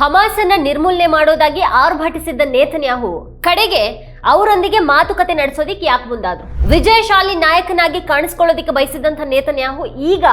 ಹಮಾಸನ್ನ ನಿರ್ಮೂಲನೆ ಮಾಡೋದಾಗಿ ಆರ್ಭಟಿಸಿದ್ದ ನೇತನ್ಯಾಹು ಕಡೆಗೆ ಅವರೊಂದಿಗೆ ಮಾತುಕತೆ ನಡೆಸೋದಿಕ್ಕೆ ಯಾಕೆ ಮುಂದಾದ್ರು? ವಿಜಯಶಾಲಿ ನಾಯಕನಾಗಿ ಕಾಣಿಸ್ಕೊಳ್ಳೋದಿಕ್ಕೆ ಬಯಸಿದಂತ ನೇತನ್ಯಾಹು ಈಗ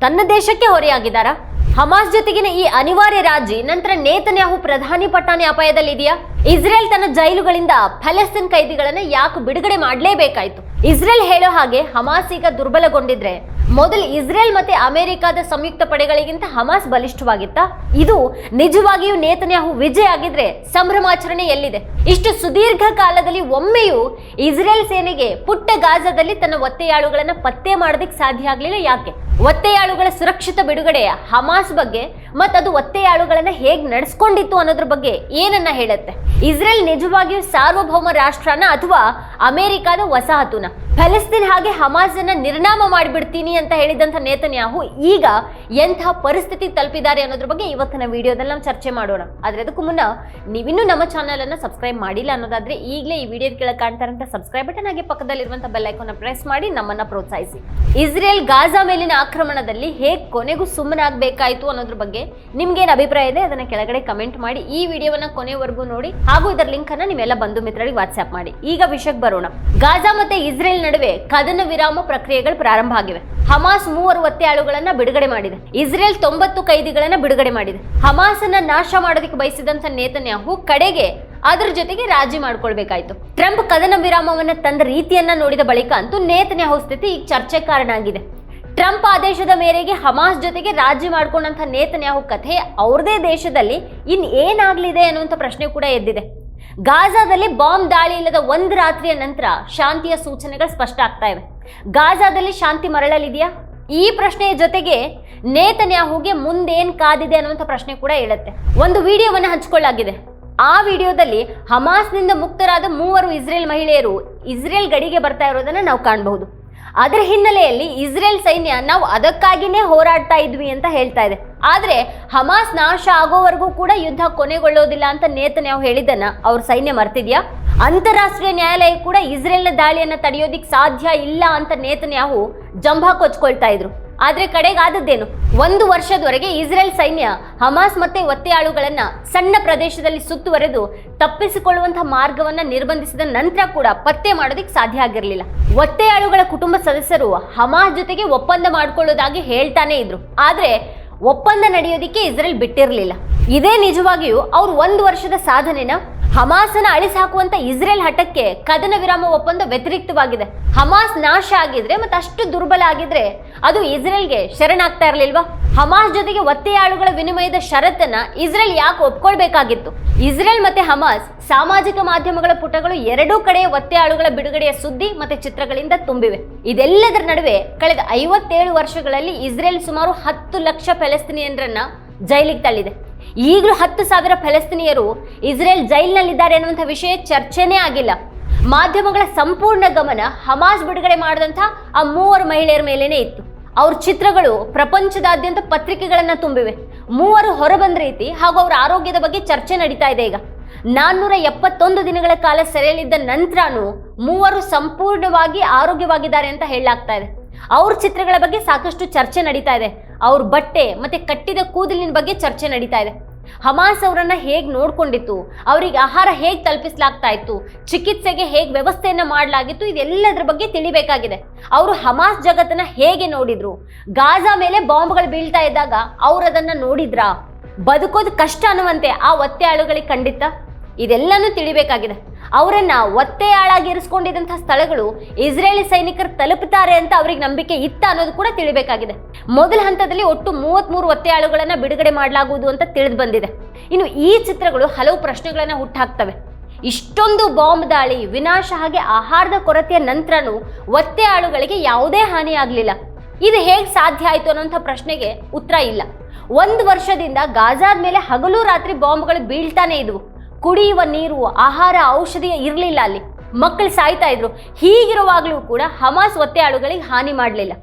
ತನ್ನ ದೇಶಕ್ಕೆ ಹೊರೆಯಾಗಿದ್ದಾರಾ? ಹಮಾಸ್ ಜೊತೆಗಿನ ಈ ಅನಿವಾರ್ಯ ರಾಜಿ ನಂತರ ನೇತನ್ಯಾಹು ಪ್ರಧಾನಿ ಪಟ್ಟಾಣಿ ಅಪಾಯದಲ್ಲಿದೆಯಾ? ಇಸ್ರೇಲ್ ತನ್ನ ಜೈಲುಗಳಿಂದ ಫಲಸ್ತೀನ್ ಕೈದಿಗಳನ್ನ ಯಾಕೆ ಬಿಡುಗಡೆ ಮಾಡಲೇಬೇಕಾಯ್ತು? ಇಸ್ರೇಲ್ ಹೇಳೋ ಹಾಗೆ ಹಮಾಸ್ ಈಗ ದುರ್ಬಲಗೊಂಡಿದ್ರೆ ಮೊದಲು ಇಸ್ರೇಲ್ ಮತ್ತೆ ಅಮೆರಿಕದ ಸಂಯುಕ್ತ ಪಡೆಗಳಿಗಿಂತ ಹಮಾಸ್ ಬಲಿಷ್ಠವಾಗಿತ್ತ? ಇದು ನಿಜವಾಗಿಯೂ ನೇತನ್ಯಾಹು ವಿಜಯ ಆಗಿದ್ರೆ ಸಂಭ್ರಮಾಚರಣೆ ಎಲ್ಲಿದೆ? ಇಷ್ಟು ಸುದೀರ್ಘ ಕಾಲದಲ್ಲಿ ಒಮ್ಮೆಯೂ ಇಸ್ರೇಲ್ ಸೇನೆಗೆ ಪುಟ್ಟ ಗಾಜಾದಲ್ಲಿ ತನ್ನ ಒತ್ತೆಯಾಳುಗಳನ್ನ ಪತ್ತೆ ಮಾಡೋದಕ್ಕೆ ಸಾಧ್ಯ ಆಗ್ಲಿಲ್ಲ. ಯಾಕೆ? ಒತ್ತೆಯಾಳುಗಳ ಸುರಕ್ಷಿತ ಬಿಡುಗಡೆ ಹಮಾಸ್ ಬಗ್ಗೆ ಮತ್ತದು ಒತ್ತೆಯಾಳುಗಳನ್ನ ಹೇಗ್ ನಡೆಸ್ಕೊಂಡಿತ್ತು ಅನ್ನೋದ್ರ ಬಗ್ಗೆ ಏನನ್ನ ಹೇಳುತ್ತೆ? ಇಸ್ರೇಲ್ ನಿಜವಾಗಿಯೂ ಸಾರ್ವಭೌಮ ರಾಷ್ಟ್ರನ ಅಥವಾ ಅಮೆರಿಕದ ವಸಾಹತುನ? ಫಲಸ್ತೀನ್ ಹಾಗೆ ಹಮಾಸ್ ಅನ್ನ ನಿರ್ನಾಮ ಮಾಡಿಬಿಡ್ತೀನಿ ಅಂತ ಹೇಳಿದಂತ ನೇತನ್ಯಾಹು ಈಗ ಎಂಥ ಪರಿಸ್ಥಿತಿ ತಲುಪಿದ್ದಾರೆ ಅನ್ನೋದ್ರ ಬಗ್ಗೆ ಇವತ್ತಿನ ವಿಡಿಯೋದಲ್ಲಿ ನಾವು ಚರ್ಚೆ ಮಾಡೋಣ. ಆದ್ರೆ ಅದಕ್ಕೂ ಮುನ್ನ ನೀವಿನ್ನೂ ನಮ್ಮ ಚಾನಲ್ ಅನ್ನ ಸಬ್ಸ್ಕ್ರೈಬ್ ಮಾಡಿಲ್ಲ ಅನ್ನೋದಾದ್ರೆ ಈಗಲೇ ಈ ವಿಡಿಯೋದ ಕೆಳಗೆ ಕಾಣ್ತಾರಂತ ಸಬ್ಸ್ಕ್ರೈಬ್ ಬಟನ್ ಹಾಗೆ ಪಕ್ಕದಲ್ಲಿರುವಂತಹ ಬೆಲ್ ಐಕಾನ್ ಪ್ರೆಸ್ ಮಾಡಿ ನಮ್ಮನ್ನ ಪ್ರೋತ್ಸಾಹಿಸಿ. ಇಸ್ರೇಲ್ ಗಾಜಾ ಮೇಲಿನ ಆಕ್ರಮಣದಲ್ಲಿ ಹೇಗೆ ಕೊನೆಗೂ ಸುಮ್ಮನಾಗಬೇಕಾಯಿತು ಅನ್ನೋದ್ರ ಬಗ್ಗೆ ನಿಮ್ಗೇನು ಅಭಿಪ್ರಾಯ ಇದೆ ಅದನ್ನ ಕೆಳಗಡೆ ಕಮೆಂಟ್ ಮಾಡಿ. ಈ ವಿಡಿಯೋವನ್ನ ಕೊನೆವರೆಗೂ ನೋಡಿ ಹಾಗೂ ಇದರ ಲಿಂಕ್ ಅನ್ನ ನಿಮ್ಮೆಲ್ಲ ಬಂಧು ಮಿತ್ರರಿಗೆ ವಾಟ್ಸ್ಆಪ್ ಮಾಡಿ. ಈಗ ವಿಷಯಕ್ಕೆ ಬರೋಣ. ಗಾಜಾ ಮತ್ತೆ ಇಸ್ರೇಲ್ ನಡುವೆ ಕದನ ವಿರಾಮ ಪ್ರಕ್ರಿಯೆಗಳು ಪ್ರಾರಂಭ ಆಗಿವೆ. ಹಮಾಸ್ 3 ಒತ್ತೆಯಾಳುಗಳನ್ನ ಬಿಡುಗಡೆ ಮಾಡಿದೆ. ಇಸ್ರೇಲ್ 90 ಕೈದಿಗಳನ್ನ ಬಿಡುಗಡೆ ಮಾಡಿದೆ. ಹಮಾಸ್ ಅನ್ನ ನಾಶ ಮಾಡೋದಕ್ಕೆ ಬಯಸಿದಂತ ನೇತನ್ಯಾಹು ಕಡೆಗೆ ಅದರ ಜೊತೆಗೆ ರಾಜಿ ಮಾಡ್ಕೊಳ್ಬೇಕಾಯ್ತು. ಟ್ರಂಪ್ ಕದನ ವಿರಾಮವನ್ನ ತಂದ ರೀತಿಯನ್ನ ನೋಡಿದ ಬಳಿಕ ಅಂತೂ ನೇತನ್ಯಾಹು ಸ್ಥಿತಿ ಈಗ ಚರ್ಚೆ ಕಾರಣ ಆಗಿದೆ. ಟ್ರಂಪ್ ಆದೇಶದ ಮೇರೆಗೆ ಹಮಾಸ್ ಜೊತೆಗೆ ರಾಜಿ ಮಾಡ್ಕೊಂಡಂತ ನೇತನ್ಯಾಹು ಕಥೆ ಅವ್ರದೇ ದೇಶದಲ್ಲಿ ಏನಾಗ್ಲಿದೆ ಅನ್ನುವಂಥ ಪ್ರಶ್ನೆ ಕೂಡ ಎದ್ದಿದೆ. ಗಾಜಾದಲ್ಲಿ ಬಾಂಬ್ ದಾಳಿ ಇಲ್ಲದ ಒಂದು ರಾತ್ರಿಯ ನಂತರ ಶಾಂತಿಯ ಸೂಚನೆಗಳು ಸ್ಪಷ್ಟ ಆಗ್ತಾ ಇವೆ. ಗಾಜಾದಲ್ಲಿ ಶಾಂತಿ ಮರಳಲಿದೆಯಾ? ಈ ಪ್ರಶ್ನೆಯ ಜೊತೆಗೆ ನೇತನ್ಯಾಹುಗೆ ಮುಂದೇನ್ ಕಾದಿದೆ ಅನ್ನುವಂಥ ಪ್ರಶ್ನೆ ಕೂಡ ಹೇಳುತ್ತೆ. ಒಂದು ವಿಡಿಯೋವನ್ನು ಹಂಚಿಕೊಳ್ಳಲಾಗಿದೆ. ಆ ವಿಡಿಯೋದಲ್ಲಿ ಹಮಾಸ್ನಿಂದ ಮುಕ್ತರಾದ 3 ಇಸ್ರೇಲ್ ಮಹಿಳೆಯರು ಇಸ್ರೇಲ್ ಗಡಿಗೆ ಬರ್ತಾ ಇರೋದನ್ನ ನಾವು ಕಾಣಬಹುದು. ಅದರ ಹಿನ್ನೆಲೆಯಲ್ಲಿ ಇಸ್ರೇಲ್ ಸೈನ್ಯ ನಾವು ಅದಕ್ಕಾಗಿನೇ ಹೋರಾಡ್ತಾ ಇದ್ವಿ ಅಂತ ಹೇಳ್ತಾ ಇದೆ. ಆದ್ರೆ ಹಮಾಸ್ ನಾಶ ಆಗೋವರೆಗೂ ಕೂಡ ಯುದ್ಧ ಕೊನೆಗೊಳ್ಳೋದಿಲ್ಲ ಅಂತ ನೇತನ್ಯಾಹು ಹೇಳಿದ್ದನ್ನ ಅವ್ರ ಸೈನ್ಯ ಮರ್ತಿದ್ಯಾ? ಅಂತಾರಾಷ್ಟ್ರೀಯ ನ್ಯಾಯಾಲಯ ಕೂಡ ಇಸ್ರೇಲ್ನ ದಾಳಿಯನ್ನ ತಡೆಯೋದಿಕ್ ಸಾಧ್ಯ ಇಲ್ಲ ಅಂತ ನೇತನ್ಯಾಹು ಜಂಭ ಕೊಚ್ಕೊಳ್ತಾ ಇದ್ರು. ಆದ್ರೆ ಕಡೆಗಾದದ್ದೇನು? 1 ವರ್ಷದವರೆಗೆ ಇಸ್ರೇಲ್ ಸೈನ್ಯ ಹಮಾಸ್ ಮತ್ತೆ ಒತ್ತೆಯಾಳುಗಳನ್ನ ಸಣ್ಣ ಪ್ರದೇಶದಲ್ಲಿ ಸುತ್ತುವರೆದು ತಪ್ಪಿಸಿಕೊಳ್ಳುವಂತಹ ಮಾರ್ಗವನ್ನ ನಿರ್ಬಂಧಿಸಿದ ನಂತರ ಕೂಡ ಪತ್ತೆ ಮಾಡೋದಿಕ್ ಸಾಧ್ಯ ಆಗಿರಲಿಲ್ಲ. ಒತ್ತೆಯಾಳುಗಳ ಕುಟುಂಬ ಸದಸ್ಯರು ಹಮಾಸ್ ಜೊತೆಗೆ ಒಪ್ಪಂದ ಮಾಡ್ಕೊಳ್ಳೋದಾಗಿ ಹೇಳ್ತಾನೆ ಇದ್ರು. ಆದ್ರೆ ಒಪ್ಪಂದ ನಡೆಯೋದಿಕ್ಕೆ ಇಸ್ರೇಲ್ ಬಿಟ್ಟಿರಲಿಲ್ಲ. ಇದೇ ನಿಜವಾಗಿಯೂ ಅವ್ರು 1 ವರ್ಷದ ಸಾಧನೆನ ಹಮಾಸನ ಅಳಿಸಿ ಹಾಕುವಂತ ಇಸ್ರೇಲ್ ಹಠಕ್ಕೆ ಕದನ ವಿರಾಮ ಒಪ್ಪಂದ ವ್ಯತಿರಿಕ್ತವಾಗಿದೆ. ಹಮಾಸ್ ನಾಶ ಆಗಿದ್ರೆ ಮತ್ತೆ ಅಷ್ಟು ದುರ್ಬಲ ಆಗಿದ್ರೆ ಅದು ಇಸ್ರೇಲ್ಗೆ ಶರಣಾಗ್ತಾ ಇರಲಿಲ್ವಾ? ಹಮಾಸ್ ಜೊತೆಗೆ ಒತ್ತೆಯಾಳುಗಳ ವಿನಿಮಯದ ಷರತ್ತನ್ನ ಇಸ್ರೇಲ್ ಯಾಕೆ ಒಪ್ಕೊಳ್ಬೇಕಾಗಿತ್ತು? ಇಸ್ರೇಲ್ ಮತ್ತೆ ಹಮಾಸ್ ಸಾಮಾಜಿಕ ಮಾಧ್ಯಮಗಳ ಪುಟಗಳು ಎರಡೂ ಕಡೆ ಒತ್ತೆಯಾಳುಗಳ ಬಿಡುಗಡೆಯ ಸುದ್ದಿ ಮತ್ತೆ ಚಿತ್ರಗಳಿಂದ ತುಂಬಿವೆ. ಇದೆಲ್ಲದರ ನಡುವೆ ಕಳೆದ 57 ವರ್ಷಗಳಲ್ಲಿ ಇಸ್ರೇಲ್ ಸುಮಾರು 10 ಲಕ್ಷ ಫೆಲಸ್ತೀನಿಯನ್ನರನ್ನ ಜೈಲಿಗೆ ತಳ್ಳಿದೆ. ಈಗಲೂ 10,000 ಫೆಲಸ್ತೀನಿಯರು ಇಸ್ರೇಲ್ ಜೈಲಿನಲ್ಲಿದ್ದಾರೆ ಅನ್ನುವಂಥ ವಿಷಯ ಚರ್ಚೆನೇ ಆಗಿಲ್ಲ. ಮಾಧ್ಯಮಗಳ ಸಂಪೂರ್ಣ ಗಮನ ಹಮಾಸ್ ಬಿಡುಗಡೆ ಮಾಡಿದಂಥ ಆ 3 ಮಹಿಳೆಯರ ಮೇಲೇನೆ ಇತ್ತು. ಅವ್ರ ಚಿತ್ರಗಳು ಪ್ರಪಂಚದಾದ್ಯಂತ ಪತ್ರಿಕೆಗಳನ್ನ ತುಂಬಿವೆ. 3 ಹೊರಬಂದ ರೀತಿ ಹಾಗೂ ಅವರ ಆರೋಗ್ಯದ ಬಗ್ಗೆ ಚರ್ಚೆ ನಡೀತಾ ಇದೆ. ಈಗ 471 ದಿನಗಳ ಕಾಲ ಸೆರೆಯಲ್ಲಿದ್ದ ನಂತರನೂ 3 ಸಂಪೂರ್ಣವಾಗಿ ಆರೋಗ್ಯವಾಗಿದ್ದಾರೆ ಅಂತ ಹೇಳಲಾಗ್ತಾ ಇದೆ. ಅವ್ರ ಚಿತ್ರಗಳ ಬಗ್ಗೆ ಸಾಕಷ್ಟು ಚರ್ಚೆ ನಡೀತಾ ಇದೆ. ಅವ್ರ ಬಟ್ಟೆ ಮತ್ತೆ ಕಟ್ಟಿದ ಕೂದಲಿನ ಬಗ್ಗೆ ಚರ್ಚೆ ನಡೀತಾ ಇದೆ. ಹಮಾಸ್ ಅವರನ್ನ ಹೇಗ್ ನೋಡ್ಕೊಂಡಿತ್ತು, ಅವರಿಗೆ ಆಹಾರ ಹೇಗ್ ತಲುಪಿಸಲಾಗ್ತಾ ಇತ್ತು, ಚಿಕಿತ್ಸೆಗೆ ಹೇಗ್ ವ್ಯವಸ್ಥೆಯನ್ನ ಮಾಡಲಾಗಿತ್ತು, ಇದೆಲ್ಲದರ ಬಗ್ಗೆ ತಿಳಿಬೇಕಾಗಿದೆ. ಅವರು ಹಮಾಸ್ ಜಗತ್ತನ್ನ ಹೇಗೆ ನೋಡಿದ್ರು? ಗಾಜಾ ಮೇಲೆ ಬಾಂಬ್ಗಳು ಬೀಳ್ತಾ ಇದ್ದಾಗ ಅವ್ರು ಅದನ್ನ ನೋಡಿದ್ರಾ? ಬದುಕೋದು ಕಷ್ಟ ಅನ್ನುವಂತೆ ಆ ಒತ್ತೆಯಾಳುಗಳಿಗೆ ಕಂಡಿತ್ತ? ಇದೆಲ್ಲನೂ ತಿಳಿಬೇಕಾಗಿದೆ. ಅವರನ್ನ ಒತ್ತೆಯಾಳಾಗಿ ಇರಿಸ್ಕೊಂಡಿದ್ದಂತಹ ಸ್ಥಳಗಳು ಇಸ್ರೇಲಿ ಸೈನಿಕರು ತಲುಪುತ್ತಾರೆ ಅಂತ ಅವ್ರಿಗೆ ನಂಬಿಕೆ ಇತ್ತ ಅನ್ನೋದು ಕೂಡ ತಿಳಿಬೇಕಾಗಿದೆ. ಮೊದಲ ಹಂತದಲ್ಲಿ ಒಟ್ಟು 33 ಒತ್ತೆಯಾಳುಗಳನ್ನ ಬಿಡುಗಡೆ ಮಾಡಲಾಗುವುದು ಅಂತ ತಿಳಿದು ಬಂದಿದೆ. ಇನ್ನು ಈ ಚಿತ್ರಗಳು ಹಲವು ಪ್ರಶ್ನೆಗಳನ್ನ ಹುಟ್ಟಾಕ್ತವೆ. ಇಷ್ಟೊಂದು ಬಾಂಬ್ ದಾಳಿ, ವಿನಾಶ ಹಾಗೆ ಆಹಾರದ ಕೊರತೆಯ ನಂತರನೂ ಒತ್ತೆಯಾಳುಗಳಿಗೆ ಯಾವುದೇ ಹಾನಿ ಆಗಲಿಲ್ಲ. ಇದು ಹೇಗೆ ಸಾಧ್ಯ ಆಯಿತು ಅನ್ನೋಂಥ ಪ್ರಶ್ನೆಗೆ ಉತ್ತರ ಇಲ್ಲ. 1 ವರ್ಷದಿಂದ ಗಾಜಾದ ಮೇಲೆ ಹಗಲು ರಾತ್ರಿ ಬಾಂಬ್ಗಳು ಬೀಳ್ತಾನೆ ಇದ್ವು. ಕುಡಿಯುವ ನೀರು, ಆಹಾರ, ಔಷಧಿ ಇರಲಿಲ್ಲ. ಅಲ್ಲಿ ಮಕ್ಕಳು ಸಾಯ್ತಾ ಇದ್ರು. ಹೀಗಿರುವಾಗಲೂ ಕೂಡ ಹಮಾಸ್ ಒತ್ತೆಯಾಳುಗಳಿಗೆ ಹಾನಿ ಮಾಡಲಿಲ್ಲ.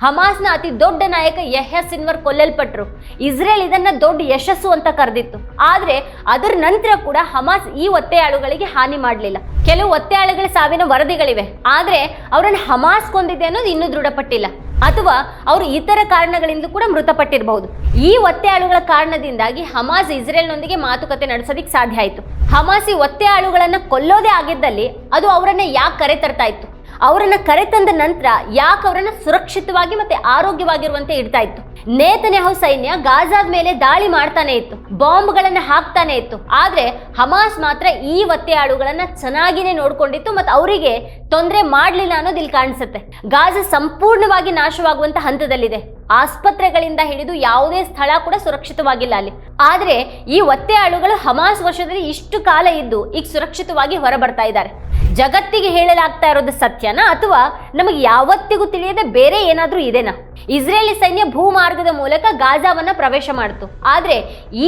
ಹಮಾಸ್ನ ಅತಿ ದೊಡ್ಡ ನಾಯಕ ಯಹ್ಯಾ ಸಿನ್ವರ್ ಕೊಲ್ಲಲ್ಪಟ್ರು. ಇಸ್ರೇಲ್ ಇದನ್ನ ದೊಡ್ಡ ಯಶಸ್ಸು ಅಂತ ಕರೆದಿತ್ತು. ಆದ್ರೆ ಅದರ ನಂತರ ಕೂಡ ಹಮಾಸ್ ಈ ಒತ್ತೆಯಾಳುಗಳಿಗೆ ಹಾನಿ ಮಾಡಲಿಲ್ಲ. ಕೆಲವು ಒತ್ತೆಯಾಳುಗಳ ಸಾವಿನ ವರದಿಗಳಿವೆ, ಆದ್ರೆ ಅವರನ್ನು ಹಮಾಸ್ ಕೊಂದಿದೆ ಅನ್ನೋದು ಇನ್ನೂ ದೃಢಪಟ್ಟಿಲ್ಲ, ಅಥವಾ ಅವರು ಇತರ ಕಾರಣಗಳಿಂದ ಕೂಡ ಮೃತಪಟ್ಟಿರಬಹುದು. ಈ ಒತ್ತೆಯಾಳುಗಳ ಕಾರಣದಿಂದಾಗಿ ಹಮಾಸ್ ಇಸ್ರೇಲ್ನೊಂದಿಗೆ ಮಾತುಕತೆ ನಡೆಸೋದಿಕ್ ಸಾಧ್ಯ ಆಯಿತು. ಹಮಾಸ್ ಈ ಒತ್ತೆಯಾಳುಗಳನ್ನ ಕೊಲ್ಲೋದೇ ಆಗಿದ್ದಲ್ಲಿ ಅದು ಅವರನ್ನ ಯಾಕೆ ಕರೆ ತರ್ತಾ ಇತ್ತು? ಅವರನ್ನ ಕರೆತಂದ ನಂತರ ಯಾಕೆ ಅವರನ್ನ ಸುರಕ್ಷಿತವಾಗಿ ಮತ್ತೆ ಆರೋಗ್ಯವಾಗಿರುವಂತೆ ಇಡ್ತಾ ಇತ್ತು? ನೇತನ್ಯಾಹು ಸೈನ್ಯ ಗಾಜಾದ ಮೇಲೆ ದಾಳಿ ಮಾಡ್ತಾನೆ ಇತ್ತು, ಬಾಂಬ್ಗಳನ್ನ ಹಾಕ್ತಾನೆ ಇತ್ತು. ಆದ್ರೆ ಹಮಾಸ್ ಮಾತ್ರ ಈ ಒತ್ತೆಯಾಳುಗಳನ್ನ ಚೆನ್ನಾಗಿನೇ ನೋಡ್ಕೊಂಡಿತ್ತು ಮತ್ತು ಅವರಿಗೆ ತೊಂದರೆ ಮಾಡಲಿಲ್ಲ ಅನ್ನೋದು ಇಲ್ಲಿ ಕಾಣಿಸುತ್ತೆ. ಗಾಜಾ ಸಂಪೂರ್ಣವಾಗಿ ನಾಶವಾಗುವಂತ ಹಂತದಲ್ಲಿದೆ. ಆಸ್ಪತ್ರೆಗಳಿಂದ ಹಿಡಿದು ಯಾವುದೇ ಸ್ಥಳ ಕೂಡ ಸುರಕ್ಷಿತವಾಗಿಲ್ಲ ಅಲ್ಲಿ. ಆದ್ರೆ ಈ ಒತ್ತೆಯಾಳುಗಳು ಹಮಾಸ್ ವಶದಲ್ಲಿ ಇಷ್ಟು ಕಾಲ ಇದ್ದು ಈಗ ಸುರಕ್ಷಿತವಾಗಿ ಹೊರ ಬರ್ತಾ ಇದ್ದಾರೆ. ಜಗತ್ತಿಗೆ ಹೇಳಲಾಗ್ತಾ ಇರೋದು ಸತ್ಯನಾ, ಅಥವಾ ನಮಗೆ ಯಾವತ್ತಿಗೂ ತಿಳಿಯದೆ ಬೇರೆ ಏನಾದ್ರೂ ಇದೆನಾ? ಇಸ್ರೇಲಿ ಸೈನ್ಯ ಭೂಮಾರ್ಗದ ಮೂಲಕ ಗಾಜಾವನ್ನ ಪ್ರವೇಶ ಮಾಡಿತು, ಆದ್ರೆ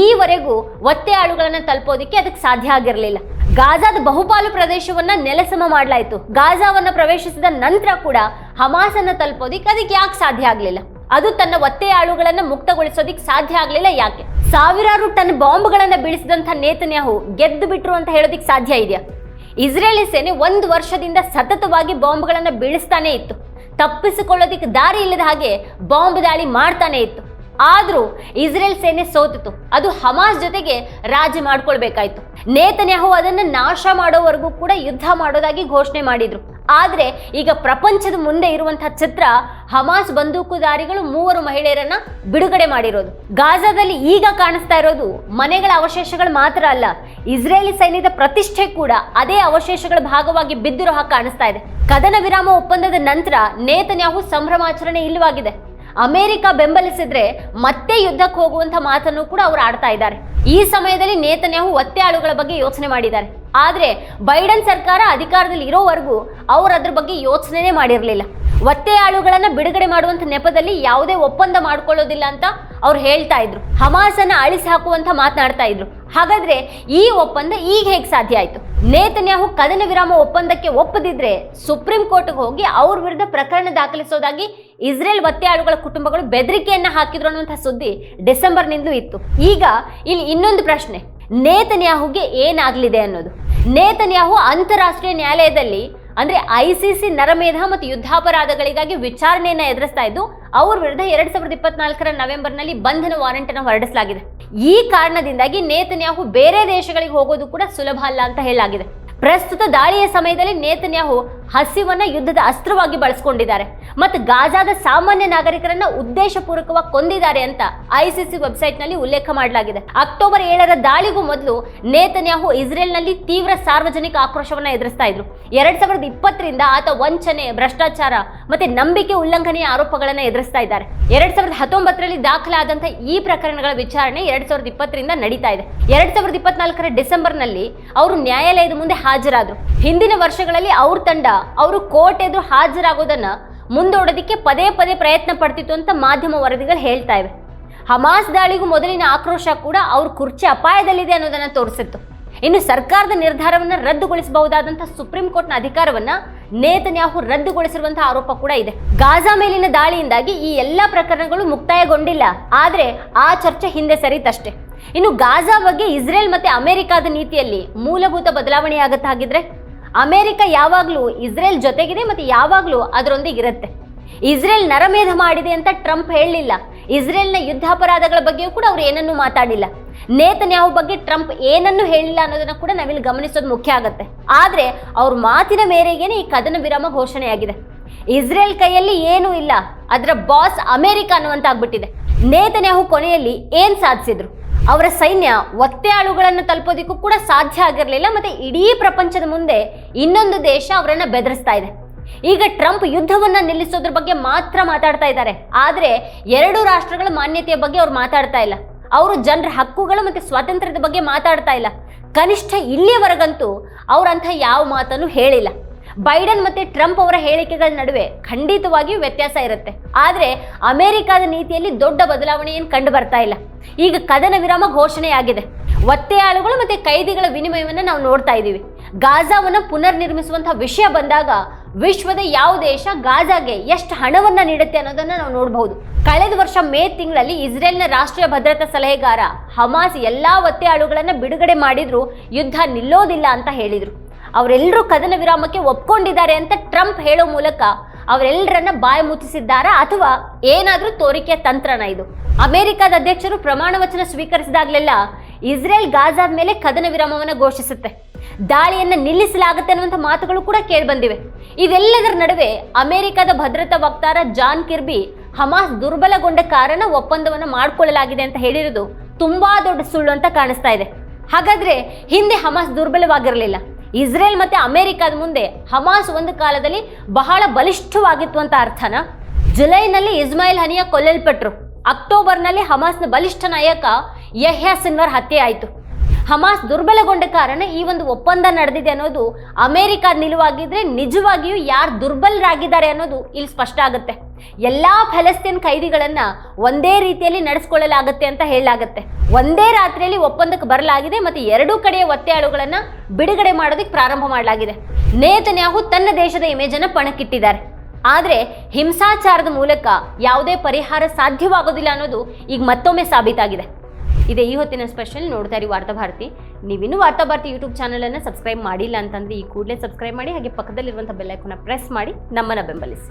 ಈವರೆಗೂ ಒತ್ತೆಯಾಳುಗಳನ್ನ ತಲುಪೋದಿಕ್ಕೆ ಅದಕ್ಕೆ ಸಾಧ್ಯ ಆಗಿರಲಿಲ್ಲ. ಗಾಜಾದ ಬಹುಪಾಲು ಪ್ರದೇಶವನ್ನ ನೆಲಸಮ ಮಾಡಲಾಯಿತು. ಗಾಜಾವನ್ನ ಪ್ರವೇಶಿಸಿದ ನಂತರ ಕೂಡ ಹಮಾಸ್ ಅನ್ನ ತಲುಪೋದಿಕ್ಕೆ ಅದಕ್ಕೆ ಯಾಕೆ ಸಾಧ್ಯ ಆಗಲಿಲ್ಲ? ಅದು ತನ್ನ ಒತ್ತೆಯಾಳುಗಳನ್ನ ಮುಕ್ತಗೊಳಿಸೋದಿಕ್ ಸಾಧ್ಯ ಆಗ್ಲಿಲ್ಲ ಯಾಕೆ? ಸಾವಿರಾರು ಟನ್ ಬಾಂಬ್ಗಳನ್ನ ಬೀಳಿಸಿದಂತ ನೇತನ್ಯಾಹು ಗೆದ್ದು ಬಿಟ್ರು ಅಂತ ಹೇಳೋದಿಕ್ ಸಾಧ್ಯ ಇದೆಯಾ? ಇಸ್ರೇಲಿ ಸೇನೆ 1 ವರ್ಷದಿಂದ ಸತತವಾಗಿ ಬಾಂಬ್ಗಳನ್ನ ಬೀಳಿಸ್ತಾನೆ ಇತ್ತು. ತಪ್ಪಿಸಿಕೊಳ್ಳೋದಿಕ್ಕೆ ದಾರಿ ಇಲ್ಲದ ಹಾಗೆ ಬಾಂಬ್ ದಾಳಿ ಮಾಡ್ತಾನೆ ಇತ್ತು. ಆದ್ರೂ ಇಸ್ರೇಲ್ ಸೇನೆ ಸೋತಿತು. ಅದು ಹಮಾಸ್ ಜೊತೆಗೆ ರಾಜಿ ಮಾಡ್ಕೊಳ್ಬೇಕಾಯ್ತು. ನೇತನ್ಯಾಹು ಅದನ್ನ ನಾಶ ಮಾಡೋವರೆಗೂ ಕೂಡ ಯುದ್ಧ ಮಾಡೋದಾಗಿ ಘೋಷಣೆ ಮಾಡಿದ್ರು. ಆದ್ರೆ ಈಗ ಪ್ರಪಂಚದ ಮುಂದೆ ಇರುವಂತಹ ಚಿತ್ರ ಹಮಾಸ್ ಬಂದೂಕುದಾರಿಗಳು 3 ಮಹಿಳೆಯರನ್ನ ಬಿಡುಗಡೆ ಮಾಡಿರೋದು. ಗಾಜಾದಲ್ಲಿ ಈಗ ಕಾಣಿಸ್ತಾ ಇರೋದು ಮನೆಗಳ ಅವಶೇಷಗಳು ಮಾತ್ರ ಅಲ್ಲ, ಇಸ್ರೇಲಿ ಸೈನ್ಯದ ಪ್ರತಿಷ್ಠೆ ಕೂಡ ಅದೇ ಅವಶೇಷಗಳ ಭಾಗವಾಗಿ ಬಿದ್ದಿರೋ ಹಾಗೆ ಕಾಣಿಸ್ತಾ ಇದೆ. ಕದನ ವಿರಾಮ ಒಪ್ಪಂದದ ನಂತರ ನೇತನ್ಯಾಹು ಸಂಭ್ರಮಾಚರಣೆ ಇಲ್ಲವಾಗಿದೆ. ಅಮೆರಿಕ ಬೆಂಬಲಿಸಿದ್ರೆ ಮತ್ತೆ ಯುದ್ಧಕ್ಕೆ ಹೋಗುವಂತ ಮಾತನ್ನು ಕೂಡ ಅವರು ಆಡ್ತಾ ಇದ್ದಾರೆ. ಈ ಸಮಯದಲ್ಲಿ ನೇತನ್ಯಾಹು ಒತ್ತೆಯಾಳುಗಳ ಬಗ್ಗೆ ಯೋಚನೆ ಮಾಡಿದ್ದಾರೆ. ಆದ್ರೆ ಬೈಡನ್ ಸರ್ಕಾರ ಅಧಿಕಾರದಲ್ಲಿ ಇರೋವರೆಗೂ ಅವರು ಅದ್ರ ಬಗ್ಗೆ ಯೋಚನೆ ಮಾಡಿರಲಿಲ್ಲ. ಒತ್ತೆಯಾಳುಗಳನ್ನ ಬಿಡುಗಡೆ ಮಾಡುವಂತ ನೆಪದಲ್ಲಿ ಯಾವುದೇ ಒಪ್ಪಂದ ಮಾಡ್ಕೊಳ್ಳೋದಿಲ್ಲ ಅಂತ ಅವ್ರು ಹೇಳ್ತಾ ಇದ್ರು. ಹಮಾಸನ್ನ ಅಳಿಸಿ ಹಾಕುವಂತ ಮಾತನಾಡ್ತಾ ಇದ್ರು. ಹಾಗಾದ್ರೆ ಈ ಒಪ್ಪಂದ ಈಗ ಹೇಗೆ ಸಾಧ್ಯ ಆಯ್ತು? ನೇತನ್ಯಾಹು ಕದನ ವಿರಾಮ ಒಪ್ಪಂದಕ್ಕೆ ಒಪ್ಪದಿದ್ರೆ ಸುಪ್ರೀಂ ಕೋರ್ಟ್ಗೆ ಹೋಗಿ ಅವ್ರ ವಿರುದ್ಧ ಪ್ರಕರಣ ದಾಖಲಿಸೋದಾಗಿ ಇಸ್ರೇಲ್ ಒತ್ತೆಯಾಳುಗಳ ಕುಟುಂಬಗಳು ಬೆದರಿಕೆಯನ್ನ ಹಾಕಿದ್ರು ಅನ್ನುವಂಥ ಸುದ್ದಿ ಡಿಸೆಂಬರ್ನಿಂದಲೂ ಇತ್ತು. ಈಗ ಇಲ್ಲಿ ಇನ್ನೊಂದು ಪ್ರಶ್ನೆ, ನೇತನ್ಯಾಹುಗೆ ಏನಾಗ್ಲಿದೆ ಅನ್ನೋದು. ನೇತನ್ಯಾಹು ಅಂತಾರಾಷ್ಟ್ರೀಯ ನ್ಯಾಯಾಲಯದಲ್ಲಿ ಅಂದ್ರೆ ICC ನರಮೇಧ ಮತ್ತು ಯುದ್ಧಾಪರಾಧಗಳಿಗಾಗಿ ವಿಚಾರಣೆಯನ್ನ ಎದುರಿಸ್ತಾ ಇದ್ದು ಅವ್ರ ವಿರುದ್ಧ 2024 ನವೆಂಬರ್ನಲ್ಲಿ ಬಂಧನ ವಾರೆಂಟ್ ಅನ್ನು ಹೊರಡಿಸಲಾಗಿದೆ. ಈ ಕಾರಣದಿಂದಾಗಿ ನೇತನ್ಯಾಹು ಬೇರೆ ದೇಶಗಳಿಗೆ ಹೋಗೋದು ಕೂಡ ಸುಲಭ ಅಲ್ಲ ಅಂತ ಹೇಳಲಾಗಿದೆ. ಪ್ರಸ್ತುತ ದಾಳಿಯ ಸಮಯದಲ್ಲಿ ನೇತನ್ಯಾಹು ಹಸಿವನ್ನ ಯುದ್ಧದ ಅಸ್ತ್ರವಾಗಿ ಬಳಸಿಕೊಂಡಿದ್ದಾರೆ ಮತ್ತು ಗಾಜಾದ ಸಾಮಾನ್ಯ ನಾಗರಿಕರನ್ನ ಉದ್ದೇಶಪೂರ್ವಕವಾಗಿ ಕೊಂದಿದ್ದಾರೆ ಅಂತ ICC ವೆಬ್ಸೈಟ್ ನಲ್ಲಿ ಉಲ್ಲೇಖ ಮಾಡಲಾಗಿದೆ. ಅಕ್ಟೋಬರ್ 7ರ ದಾಳಿಗೂ ಮೊದಲು ನೇತನ್ಯಾಹು ಇಸ್ರೇಲ್ನಲ್ಲಿ ತೀವ್ರ ಸಾರ್ವಜನಿಕ ಆಕ್ರೋಶವನ್ನ ಎದುರಿಸ್ತಾ ಇದ್ರು. 2020ರಿಂದ ಆತ ವಂಚನೆ, ಭ್ರಷ್ಟಾಚಾರ ಮತ್ತೆ ನಂಬಿಕೆ ಉಲ್ಲಂಘನೆಯ ಆರೋಪಗಳನ್ನ ಎದುರಿಸ್ತಾ ಇದ್ದಾರೆ. 2019ರಲ್ಲಿ ದಾಖಲಾದಂತ ಈ ಪ್ರಕರಣಗಳ ವಿಚಾರಣೆ 2020ರಿಂದ ನಡೀತಾ ಇದೆ. 2024ರ ಡಿಸೆಂಬರ್ನಲ್ಲಿ ಅವರು ನ್ಯಾಯಾಲಯದ ಮುಂದೆ ಹಾಜರಾದ್ರು. ಹಿಂದಿನ ವರ್ಷಗಳಲ್ಲಿ ಅವ್ರ ತಂಡ ಅವರು ಕೋರ್ಟ್ ಎದುರು ಹಾಜರಾಗೋದನ್ನ ಮುಂದೂಡೋದಕ್ಕೆ ಪದೇ ಪದೇ ಪ್ರಯತ್ನ ಪಡ್ತಿತ್ತು ಅಂತ ಮಾಧ್ಯಮ ವರದಿಗಳು ಹೇಳ್ತಾ ಇವೆ. ಹಮಾಸ್ ದಾಳಿಗೂ ಮೊದಲಿನ ಆಕ್ರೋಶ ಕೂಡ ಅವ್ರ ಕುರ್ಚಿ ಅಪಾಯದಲ್ಲಿದೆ ಅನ್ನೋದನ್ನ ತೋರಿಸಿತ್ತು. ಇನ್ನು ಸರ್ಕಾರದ ನಿರ್ಧಾರವನ್ನ ರದ್ದುಗೊಳಿಸಬಹುದಾದಂತಹ ಸುಪ್ರೀಂ ಕೋರ್ಟ್ನ ಅಧಿಕಾರವನ್ನ ನೇತನ್ಯಾಹು ರದ್ದುಗೊಳಿಸಿರುವಂತಹ ಆರೋಪ ಕೂಡ ಇದೆ. ಗಾಜಾ ಮೇಲಿನ ದಾಳಿಯಿಂದಾಗಿ ಈ ಎಲ್ಲಾ ಪ್ರಕರಣಗಳು ಮುಕ್ತಾಯಗೊಂಡಿಲ್ಲ, ಆದ್ರೆ ಆ ಚರ್ಚೆ ಹಿಂದೆ ಸರಿತಷ್ಟೇ. ಇನ್ನು ಗಾಜಾ ಬಗ್ಗೆ ಇಸ್ರೇಲ್ ಮತ್ತೆ ಅಮೆರಿಕಾದ ನೀತಿಯಲ್ಲಿ ಮೂಲಭೂತ ಬದಲಾವಣೆ ಆಗತ್ತಾಗಿದ್ರೆ, ಅಮೆರಿಕ ಯಾವಾಗ್ಲೂ ಇಸ್ರೇಲ್ ಜೊತೆಗಿದೆ ಮತ್ತೆ ಯಾವಾಗ್ಲೂ ಅದರೊಂದಿಗಿರುತ್ತೆ. ಇಸ್ರೇಲ್ ನರಮೇಧ ಮಾಡಿದೆ ಅಂತ ಟ್ರಂಪ್ ಹೇಳಲಿಲ್ಲ. ಇಸ್ರೇಲ್ನ ಯುದ್ಧಾಪರಾಧಗಳ ಬಗ್ಗೆಯೂ ಕೂಡ ಅವ್ರು ಏನನ್ನೂ ಮಾತಾಡಿಲ್ಲ. ನೇತನ್ಯಾಹು ಬಗ್ಗೆ ಟ್ರಂಪ್ ಏನನ್ನೂ ಹೇಳಿಲ್ಲ ಅನ್ನೋದನ್ನ ಕೂಡ ನಾವಿಲ್ಲಿ ಗಮನಿಸೋದು ಮುಖ್ಯ ಆಗುತ್ತೆ. ಆದ್ರೆ ಅವ್ರ ಮಾತಿನ ಮೇರೆಗೇನೆ ಈ ಕದನ ವಿರಾಮ ಘೋಷಣೆಯಾಗಿದೆ. ಇಸ್ರೇಲ್ ಕೈಯಲ್ಲಿ ಏನೂ ಇಲ್ಲ, ಅದರ ಬಾಸ್ ಅಮೆರಿಕ ಅನ್ನುವಂತ ಆಗ್ಬಿಟ್ಟಿದೆ. ನೇತನ್ಯಾಹು ಕೊನೆಯಲ್ಲಿ ಏನ್ ಸಾಧಿಸಿದ್ರು? ಅವರ ಸೈನ್ಯ ಒತ್ತೆಯಾಳುಗಳನ್ನು ತಲುಪೋದಿಕ್ಕೂ ಕೂಡ ಸಾಧ್ಯ ಆಗಿರಲಿಲ್ಲ. ಮತ್ತೆ ಇಡೀ ಪ್ರಪಂಚದ ಮುಂದೆ ಇನ್ನೊಂದು ದೇಶ ಅವರನ್ನ ಬೆದರಿಸ್ತಾ ಇದೆ. ಈಗ ಟ್ರಂಪ್ ಯುದ್ಧವನ್ನ ನಿಲ್ಲಿಸೋದ್ರ ಬಗ್ಗೆ ಮಾತ್ರ ಮಾತಾಡ್ತಾ ಇದ್ದಾರೆ, ಆದ್ರೆ 2 ರಾಷ್ಟ್ರಗಳ ಮಾನ್ಯತೆಯ ಬಗ್ಗೆ ಅವ್ರು ಮಾತಾಡ್ತಾ ಇಲ್ಲ. ಅವರು ಜನರ ಹಕ್ಕುಗಳು ಮತ್ತೆ ಸ್ವಾತಂತ್ರ್ಯದ ಬಗ್ಗೆ ಮಾತಾಡ್ತಾ ಇಲ್ಲ. ಕನಿಷ್ಠ ಇಲ್ಲಿಯವರೆಗಂತೂ ಅವರಂಥ ಯಾವ ಮಾತನ್ನು ಹೇಳಿಲ್ಲ. ಬೈಡನ್ ಮತ್ತೆ ಟ್ರಂಪ್ ಅವರ ಹೇಳಿಕೆಗಳ ನಡುವೆ ಖಂಡಿತವಾಗಿಯೂ ವ್ಯತ್ಯಾಸ ಇರುತ್ತೆ, ಆದ್ರೆ ಅಮೆರಿಕದ ನೀತಿಯಲ್ಲಿ ದೊಡ್ಡ ಬದಲಾವಣೆ ಏನು ಕಂಡು ಬರ್ತಾ ಇಲ್ಲ. ಈಗ ಕದನ ವಿರಾಮ ಘೋಷಣೆಯಾಗಿದೆ. ಒತ್ತೆಯಾಳುಗಳು ಮತ್ತೆ ಕೈದಿಗಳ ವಿನಿಮಯವನ್ನ ನಾವು ನೋಡ್ತಾ ಇದ್ದೀವಿ. ಗಾಜಾವನ್ನ ಪುನರ್ ನಿರ್ಮಿಸುವಂತಹ ವಿಷಯ ಬಂದಾಗ ವಿಶ್ವದ ಯಾವ ದೇಶ ಗಾಜಾಗೆ ಎಷ್ಟು ಹಣವನ್ನ ನೀಡುತ್ತೆ ಅನ್ನೋದನ್ನ ನಾವು ನೋಡಬಹುದು. ಕಳೆದ ವರ್ಷ ಮೇ ತಿಂಗಳಲ್ಲಿ ಇಸ್ರೇಲ್ನ ರಾಷ್ಟ್ರೀಯ ಭದ್ರತಾ ಸಲಹೆಗಾರ ಹಮಾಸ್ ಎಲ್ಲಾ ಒತ್ತೆಯಾಳುಗಳನ್ನ ಬಿಡುಗಡೆ ಮಾಡಿದ್ರು ಯುದ್ಧ ನಿಲ್ಲೋದಿಲ್ಲ ಅಂತ ಹೇಳಿದ್ರು. ಅವರೆಲ್ಲರೂ ಕದನ ವಿರಾಮಕ್ಕೆ ಒಪ್ಕೊಂಡಿದ್ದಾರೆ ಅಂತ ಟ್ರಂಪ್ ಹೇಳೋ ಮೂಲಕ ಅವರೆಲ್ಲರನ್ನ ಬಾಯಿ ಮುಚ್ಚಿಸಿದ್ದಾರಾ ಅಥವಾ ಏನಾದ್ರೂ ತೋರಿಕೆಯ ತಂತ್ರನ ಇದು? ಅಮೆರಿಕದ ಅಧ್ಯಕ್ಷರು ಪ್ರಮಾಣ ವಚನ ಸ್ವೀಕರಿಸಿದಾಗಲೆಲ್ಲ ಇಸ್ರೇಲ್ ಗಾಜಾದ ಮೇಲೆ ಕದನ ವಿರಾಮವನ್ನು ಘೋಷಿಸುತ್ತೆ, ದಾಳಿಯನ್ನ ನಿಲ್ಲಿಸಲಾಗುತ್ತೆ ಅನ್ನುವಂಥ ಮಾತುಗಳು ಕೂಡ ಕೇಳಿಬಂದಿವೆ. ಇದೆಲ್ಲದರ ನಡುವೆ ಅಮೆರಿಕದ ಭದ್ರತಾ ವಕ್ತಾರ ಜಾನ್ ಕಿರ್ಬಿ ಹಮಾಸ್ ದುರ್ಬಲಗೊಂಡ ಕಾರಣ ಒಪ್ಪಂದವನ್ನು ಮಾಡಿಕೊಳ್ಳಲಾಗಿದೆ ಅಂತ ಹೇಳಿರೋದು ತುಂಬಾ ದೊಡ್ಡ ಸುಳ್ಳು ಅಂತ ಕಾಣಿಸ್ತಾ ಇದೆ. ಹಾಗಾದ್ರೆ ಹಿಂದೆ ಹಮಾಸ್ ದುರ್ಬಲವಾಗಿರಲಿಲ್ಲ. ಇಸ್ರೇಲ್ ಮತ್ತೆ ಅಮೆರಿಕದ ಮುಂದೆ ಹಮಾಸ್ ಒಂದು ಕಾಲದಲ್ಲಿ ಬಹಳ ಬಲಿಷ್ಠವಾಗಿತ್ತು ಅಂತ ಅರ್ಥನ? ಜುಲೈನಲ್ಲಿ ಇಸ್ಮಾಯಿಲ್ ಹನಿಯಾ ಕೊಲ್ಲಲ್ಪಟ್ರು. ಅಕ್ಟೋಬರ್ನಲ್ಲಿ ಹಮಾಸ್ನ ಬಲಿಷ್ಠ ನಾಯಕ ಯಹ್ಯಾ ಸಿನ್ವರ್ ಹತ್ಯೆ ಆಯಿತು. ಹಮಾಸ್ ದುರ್ಬಲಗೊಂಡ ಕಾರಣ ಈ ಒಂದು ಒಪ್ಪಂದ ನಡೆದಿದೆ ಅನ್ನೋದು ಅಮೆರಿಕದ ನಿಲುವಾಗಿದ್ರೆ ನಿಜವಾಗಿಯೂ ಯಾರು ದುರ್ಬಲರಾಗಿದ್ದಾರೆ ಅನ್ನೋದು ಇಲ್ಲಿ ಸ್ಪಷ್ಟ ಆಗುತ್ತೆ. ಎಲ್ಲಾ ಫಲಸ್ತೀನ್ ಖೈದಿಗಳನ್ನ ಒಂದೇ ರೀತಿಯಲ್ಲಿ ನಡೆಸಿಕೊಳ್ಳಲಾಗುತ್ತೆ ಅಂತ ಹೇಳಲಾಗುತ್ತೆ. ಒಂದೇ ರಾತ್ರಿಯಲ್ಲಿ ಒಪ್ಪಂದಕ್ಕೆ ಬರಲಾಗಿದೆ ಮತ್ತೆ ಎರಡೂ ಕಡೆಯ ಒತ್ತೆಯಾಳುಗಳನ್ನ ಬಿಡುಗಡೆ ಮಾಡೋದಕ್ಕೆ ಪ್ರಾರಂಭ ಮಾಡಲಾಗಿದೆ. ನೇತನ್ಯಾಹು ತನ್ನ ದೇಶದ ಇಮೇಜ್ ಅನ್ನ ಪಣಕ್ಕಿಟ್ಟಿದ್ದಾರೆ. ಆದ್ರೆ ಹಿಂಸಾಚಾರದ ಮೂಲಕ ಯಾವುದೇ ಪರಿಹಾರ ಸಾಧ್ಯವಾಗೋದಿಲ್ಲ ಅನ್ನೋದು ಈಗ ಮತ್ತೊಮ್ಮೆ ಸಾಬೀತಾಗಿದೆ. ಇದೇ ಈ ಹೊತ್ತಿನ ಸ್ಪೆಷಲ್. ನೋಡ್ತಾ ಇರಿ ವಾರ್ತಾಭಾರತಿ. ನೀವಿನ್ನೂ ವಾರ್ತಾಭಾರತಿ ಯೂಟ್ಯೂಬ್ ಚಾನಲನ್ನು ಸಬ್ಸ್ಕ್ರೈಬ್ ಮಾಡಿಲ್ಲ ಅಂತಂದ್ರೆ ಈ ಕೂಡಲೇ ಸಬ್ಸ್ಕ್ರೈಬ್ ಮಾಡಿ, ಹಾಗೆ ಪಕ್ಕದಲ್ಲಿರುವಂಥ ಬೆಲ್ ಐಕಾನ್ನ ಪ್ರೆಸ್ ಮಾಡಿ ನಮ್ಮನ್ನು ಬೆಂಬಲಿಸಿ.